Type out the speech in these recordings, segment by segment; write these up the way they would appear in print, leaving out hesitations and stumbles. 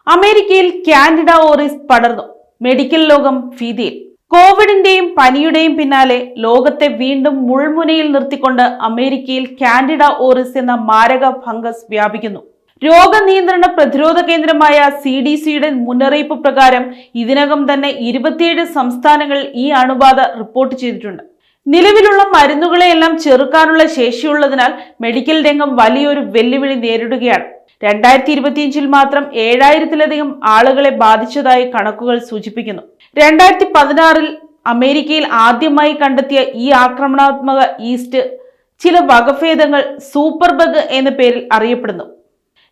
അമേരിക്കയിൽ Candida orris പടർന്നു. Medical ലോകം ഭീതിയിൽ. കോവിഡിന്റെയും പനിയുടെയും പിന്നാലെ ലോകത്തെ വീണ്ടും മുൾമുനയിൽ നിർത്തിക്കൊണ്ട് അമേരിക്കയിൽ കാൻഡിഡ ഓറിസ് എന്ന മാരക ഫംഗസ് വ്യാപിക്കുന്നു. രോഗനിയന്ത്രണ പ്രതിരോധ കേന്ദ്രമായ CDCയുടെ മുന്നറിയിപ്പ് പ്രകാരം ഇതിനകം തന്നെ 27 സംസ്ഥാനങ്ങളിൽ ഈ അണുബാധ റിപ്പോർട്ട് ചെയ്തിട്ടുണ്ട്. നിലവിലുള്ള മരുന്നുകളെയെല്ലാം ചെറുക്കാനുള്ള ശേഷിയുള്ളതിനാൽ മെഡിക്കൽ രംഗം വലിയൊരു വെല്ലുവിളി നേരിടുകയാണ്. 2025 മാത്രം 7000-ലധികം ആളുകളെ ബാധിച്ചതായി കണക്കുകൾ സൂചിപ്പിക്കുന്നു. 2016 അമേരിക്കയിൽ ആദ്യമായി കണ്ടെത്തിയ ഈ ആക്രമണാത്മക ഈസ്റ്റ് ചില വകഭേദങ്ങൾ സൂപ്പർ ബഗ് എന്ന പേരിൽ അറിയപ്പെടുന്നു.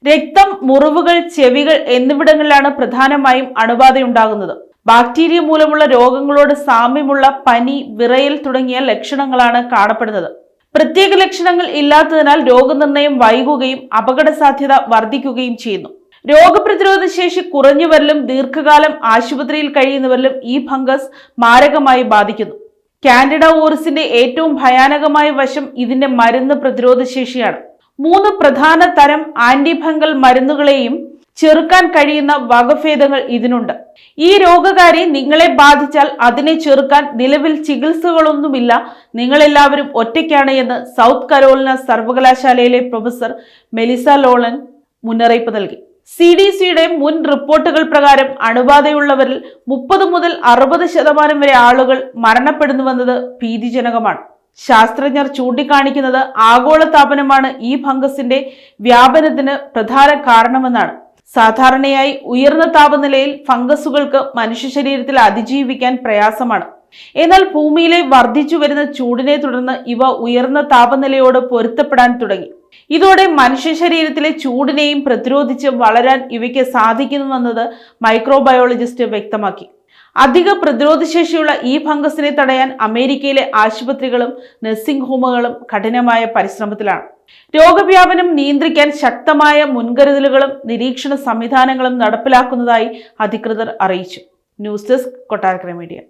രക്തം, മുറിവുകൾ, ചെവികൾ എന്നിവിടങ്ങളിലാണ് പ്രധാനമായും അണുബാധയുണ്ടാകുന്നത്. ബാക്ടീരിയ മൂലമുള്ള രോഗങ്ങളോട് സാമ്യമുള്ള പനി, വിറയൽ തുടങ്ങിയ ലക്ഷണങ്ങളാണ് കാണപ്പെടുന്നത്. പ്രത്യേക ലക്ഷണങ്ങൾ ഇല്ലാത്തതിനാൽ രോഗനിർണയം വൈകുകയും അപകട സാധ്യത വർദ്ധിക്കുകയും ചെയ്യുന്നു. രോഗപ്രതിരോധ ശേഷി കുറഞ്ഞവരിലും ദീർഘകാലം ആശുപത്രിയിൽ കഴിയുന്നവരിലും ഈ ഫംഗസ് മാരകമായി ബാധിക്കുന്നു. കാൻഡിഡ ഓറിസിന്റെ ഏറ്റവും ഭയാനകമായ വശം ഇതിന്റെ മരുന്ന് പ്രതിരോധ ശേഷിയാണ്. 3 പ്രധാന തരം ആന്റിഫംഗൽ മരുന്നുകളെയും ചെറുക്കാൻ കഴിയുന്ന വകഭേദങ്ങൾ ഇതിനുണ്ട്. ഈ രോഗകാരി നിങ്ങളെ ബാധിച്ചാൽ അതിനെ ചെറുക്കാൻ നിലവിൽ ചികിത്സകളൊന്നുമില്ല, നിങ്ങളെല്ലാവരും ഒറ്റയ്ക്കാണ് എന്ന് സൗത്ത് കരോലിന സർവകലാശാലയിലെ പ്രൊഫസർ മെലിസ ലോളൻ മുന്നറിയിപ്പ് നൽകി. CDCയുടെ മുൻ റിപ്പോർട്ടുകൾ പ്രകാരം അണുബാധയുള്ളവരിൽ 30 മുതൽ 60% വരെ ആളുകൾ മരണപ്പെടുന്നുവെന്നത് ഭീതിജനകമാണ്. ശാസ്ത്രജ്ഞർ ചൂണ്ടിക്കാണിക്കുന്നത് ആഗോളതാപനമാണ് ഈ ഫംഗസിന്റെ വ്യാപനത്തിന് പ്രധാന കാരണമെന്നാണ്. സാധാരണയായി ഉയർന്ന താപനിലയിൽ ഫംഗസുകൾക്ക് മനുഷ്യ ശരീരത്തിൽ അതിജീവിക്കാൻ പ്രയാസമാണ്. എന്നാൽ ഭൂമിയിലെ വർദ്ധിച്ചു വരുന്ന ചൂടിനെ തുടർന്ന് ഇവ ഉയർന്ന താപനിലയോട് പൊരുത്തപ്പെടാൻ തുടങ്ങി. ഇതോടെ മനുഷ്യ ശരീരത്തിലെ ചൂടിനെയും പ്രതിരോധിച്ച് വളരാൻ ഇവയ്ക്ക് സാധിക്കുന്നുവെന്നത് മൈക്രോബയോളജിസ്റ്റ് വ്യക്തമാക്കി. അധിക പ്രതിരോധശേഷിയുള്ള ഈ ഫംഗസിനെ തടയാൻ അമേരിക്കയിലെ ആശുപത്രികളും നഴ്സിംഗ് ഹോമുകളും കഠിനമായ പരിശ്രമത്തിലാണ്. രോഗവ്യാപനം നിയന്ത്രിക്കാൻ ശക്തമായ മുൻകരുതലുകളും നിരീക്ഷണ സംവിധാനങ്ങളും നടപ്പിലാക്കുന്നതായി അധികൃതർ അറിയിച്ചു. News desk, Kottarakkara media.